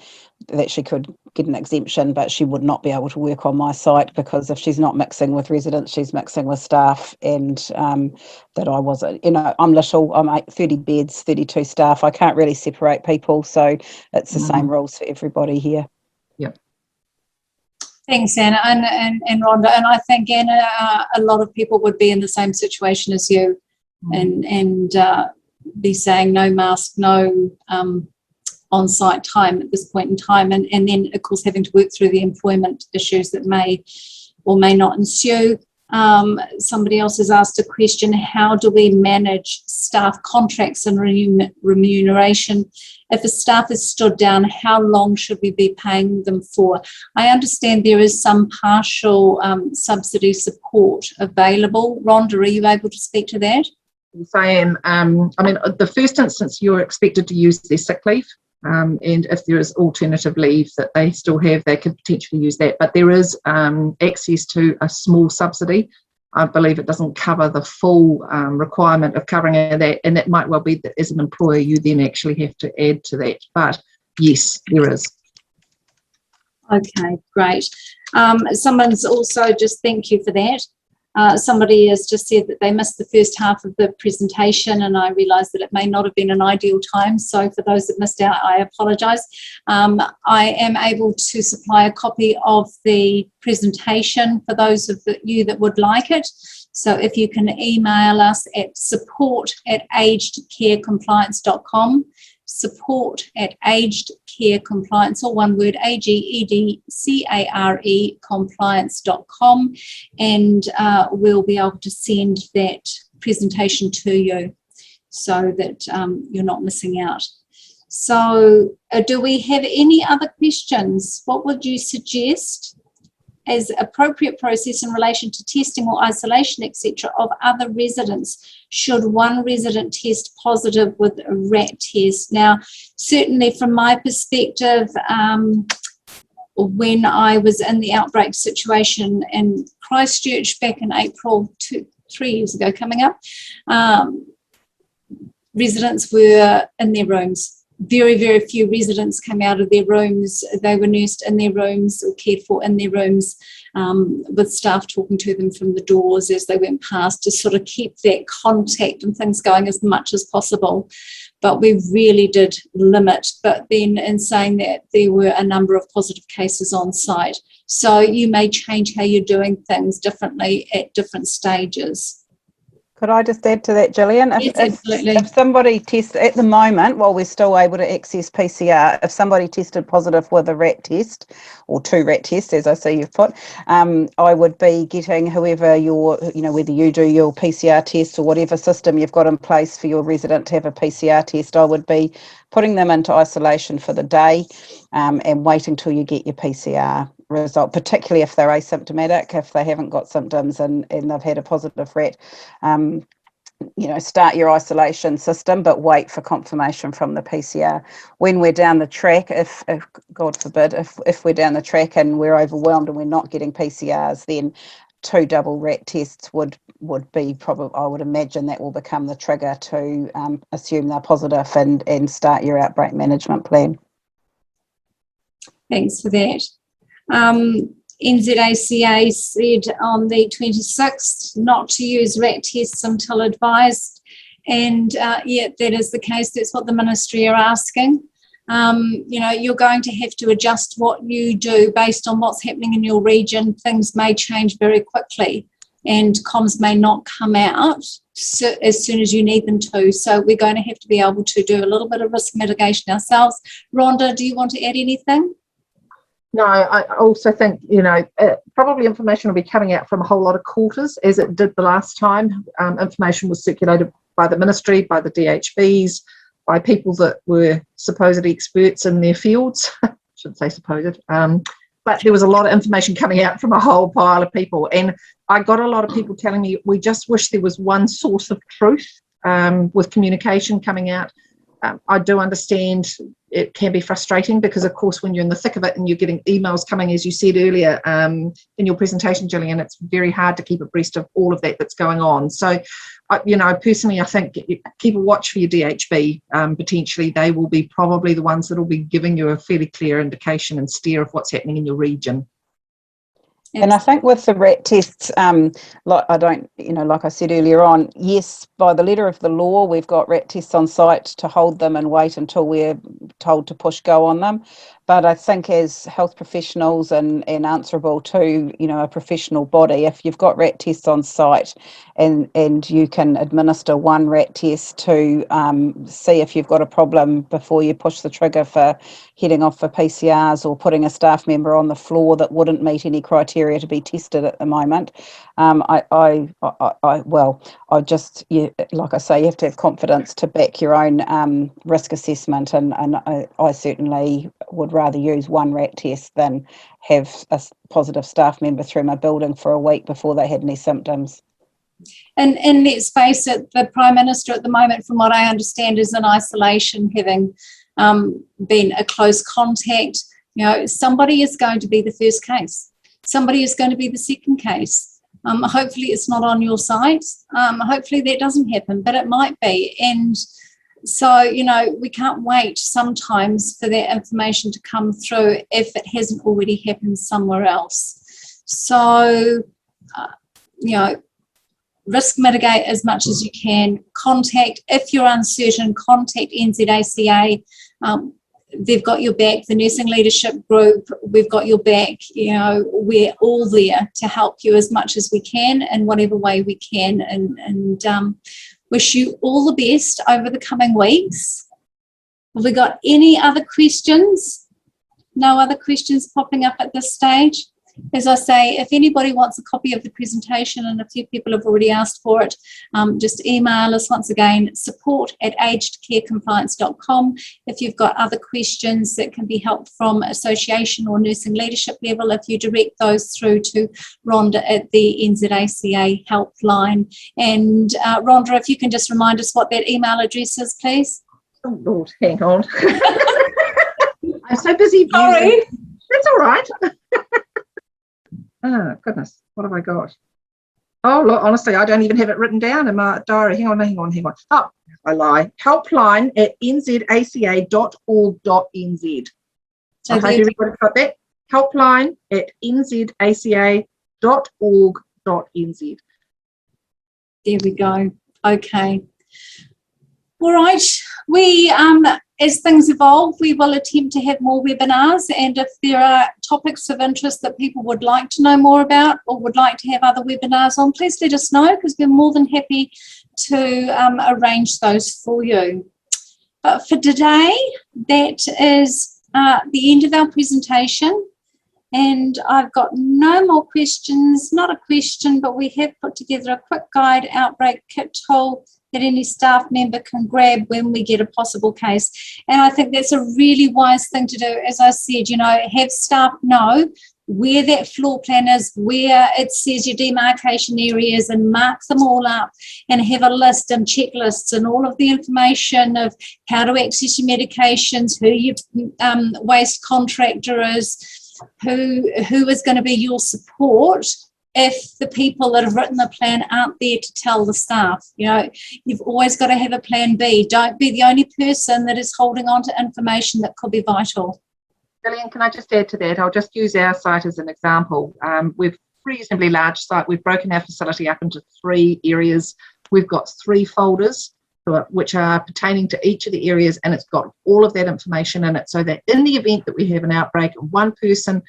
that she could get an exemption, but she would not be able to work on my site because if she's not mixing with residents, she's mixing with staff. And that I wasn't, I'm little, I'm 30 beds, 32 staff. I can't really separate people. So it's the same rules for everybody here. Yep. Thanks, Anna and Rhonda. And I think, Anna, a lot of people would be in the same situation as you and be saying no mask, no on-site time at this point in time. And then, of course, having to work through the employment issues that may or may not ensue. Somebody else has asked a question, how do we manage staff contracts and remuneration? If a staff is stood down, how long should we be paying them for? I understand there is some partial subsidy support available. Rhonda, are you able to speak to that? Yes, I am. The first instance, you're expected to use their sick leave. And if there is alternative leave that they still have, they could potentially use that. But there is access to a small subsidy. I believe it doesn't cover the full requirement of covering that, and it might well be that as an employer you then actually have to add to that. But yes, there is. Okay, great. Someone's also just thank you for that. Somebody has just said that they missed the first half of the presentation, and I realise that it may not have been an ideal time. So for those that missed out, I apologise. I am able to supply a copy of the presentation for those of you that would like it. So if you can email us at support@agedcarecompliance.com, support@agedcarecompliance, or one word, AGEDCARE compliance.com, and we'll be able to send that presentation to you so that you're not missing out. So do we have any other questions? What would you suggest as appropriate process in relation to testing or isolation, etc., of other residents should one resident test positive with a RAT test? Now, certainly from my perspective, when I was in the outbreak situation in Christchurch back in April, 3 years ago coming up, residents were in their rooms. Very, very few residents came out of their rooms. They were nursed in their rooms or cared for in their rooms, with staff talking to them from the doors as they went past to sort of keep that contact and things going as much as possible. But we really did limit. But then in saying that, there were a number of positive cases on site. So you may change how you're doing things differently at different stages. Could I just add to that, Gillian? Yes, absolutely. If somebody tests, at the moment, while we're still able to access PCR, if somebody tested positive with a RAT test, or 2 RAT tests, as I see you've put, I would be getting whoever whether you do your PCR test or whatever system you've got in place for your resident to have a PCR test, I would be putting them into isolation for the day and waiting till you get your PCR result, particularly if they're asymptomatic, if they haven't got symptoms and they've had a positive RAT. start your isolation system, but wait for confirmation from the PCR. When we're down the track, if God forbid, if we're down the track and we're overwhelmed and we're not getting PCRs, then 2 double RAT tests would be probably, I would imagine that will become the trigger to assume they're positive and start your outbreak management plan. Thanks for that. NZACA said on the 26th not to use RAT tests until advised, and yeah, that is the case. That's what the ministry are asking. You're going to have to adjust what you do based on what's happening in your region. Things may change very quickly and comms may not come out as soon as you need them to. So we're going to have to be able to do a little bit of risk mitigation ourselves. Rhonda, do you want to add anything? No, I also think, probably information will be coming out from a whole lot of quarters, as it did the last time. Information was circulated by the ministry, by the DHBs, by people that were supposedly experts in their fields. I shouldn't say supposed, but there was a lot of information coming out from a whole pile of people. And I got a lot of people telling me, we just wish there was one source of truth with communication coming out. I do understand it can be frustrating because, of course, when you're in the thick of it and you're getting emails coming, as you said earlier in your presentation, Gillian, it's very hard to keep abreast of all of that that's going on. So, personally, I think keep a watch for your DHB. Potentially, they will be probably the ones that will be giving you a fairly clear indication and steer of what's happening in your region. And I think with the RAT tests, like I said earlier on, yes, by the letter of the law, we've got RAT tests on site to hold them and wait until we're told to push go on them. But I think as health professionals and answerable to, a professional body, if you've got RAT tests on site and you can administer one RAT test to see if you've got a problem before you push the trigger for heading off for PCRs or putting a staff member on the floor that wouldn't meet any criteria to be tested at the moment. Like I say, you have to have confidence to back your own risk assessment, and I certainly would rather use one RAT test than have a positive staff member through my building for a week before they had any symptoms. And let's face it, the Prime Minister at the moment, from what I understand, is in isolation, having been a close contact. Somebody is going to be the first case. Somebody is going to be the second case. Hopefully it's not on your site. Hopefully that doesn't happen, but it might be. And so, we can't wait sometimes for that information to come through if it hasn't already happened somewhere else. So, risk mitigate as much as you can. If you're uncertain, contact NZACA. They've got your back. The Nursing Leadership Group, we've got your back. We're all there to help you as much as we can in whatever way we can, and wish you all the best over the coming weeks. Have we got any other questions? No other questions popping up at this stage? As I say, if anybody wants a copy of the presentation, and a few people have already asked for it, just email us once again, support@agedcarecompliance.com. If you've got other questions that can be helped from association or nursing leadership level, if you direct those through to Rhonda at the NZACA helpline. And Rhonda, if you can just remind us what that email address is, please. Oh, Lord, hang on. I'm so busy. Sorry. That's all right. Oh, goodness, what have I got? Oh, look, honestly, I don't even have it written down in my diary. Hang on. Oh, I lie. helpline@nzaca.org.nz. So I hope everybody got that. helpline@nzaca.org.nz. There we go. Okay. All right. We, as things evolve, we will attempt to have more webinars, and if there are topics of interest that people would like to know more about or would like to have other webinars on, please let us know, because we're more than happy to arrange those for you. But for today, that is the end of our presentation, and I've got no more questions. Not a question, but we have put together a quick guide outbreak kit tool that any staff member can grab when we get a possible case. And I think that's a really wise thing to do. As I said, have staff know where that floor plan is, where it says your demarcation areas, and mark them all up and have a list and checklists and all of the information of how to access your medications, who your waste contractor is, who is going to be your support if the people that have written the plan aren't there to tell the staff. You know, you've always got to have a plan B. Don't be the only person that is holding on to information that could be vital. Gillian, can I just add to that? I'll just use our site as an example. We've reasonably large site. We've broken our facility up into 3 areas. We've got 3 folders which are pertaining to each of the areas, and it's got all of that information in it, so that in the event that we have an outbreak and one person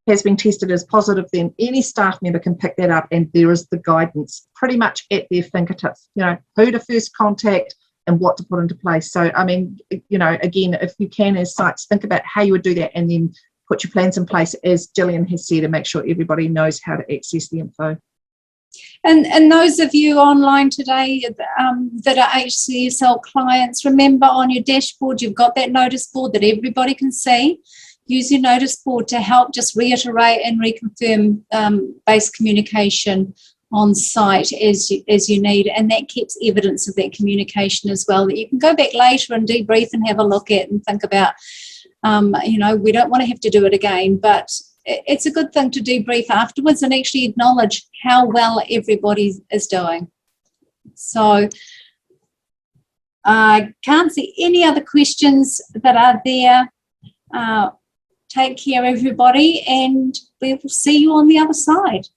has been tested as positive, then any staff member can pick that up, and there is the guidance pretty much at their fingertips, you know, who to first contact and what to put into place. So, I mean, you know, again, if you can as sites, think about how you would do that and then put your plans in place, as Gillian has said, and make sure everybody knows how to access the info. And those of you online today that are HCSL clients, remember on your dashboard, you've got that notice board that everybody can see. Use your notice board to help just reiterate and reconfirm base communication on site as you need, and that keeps evidence of that communication as well, that you can go back later and debrief and have a look at and think about. You know, we don't want to have to do it again, but it's a good thing to debrief afterwards and actually acknowledge how well everybody is doing. So I can't see any other questions that are there. Take care, everybody, and we will see you on the other side.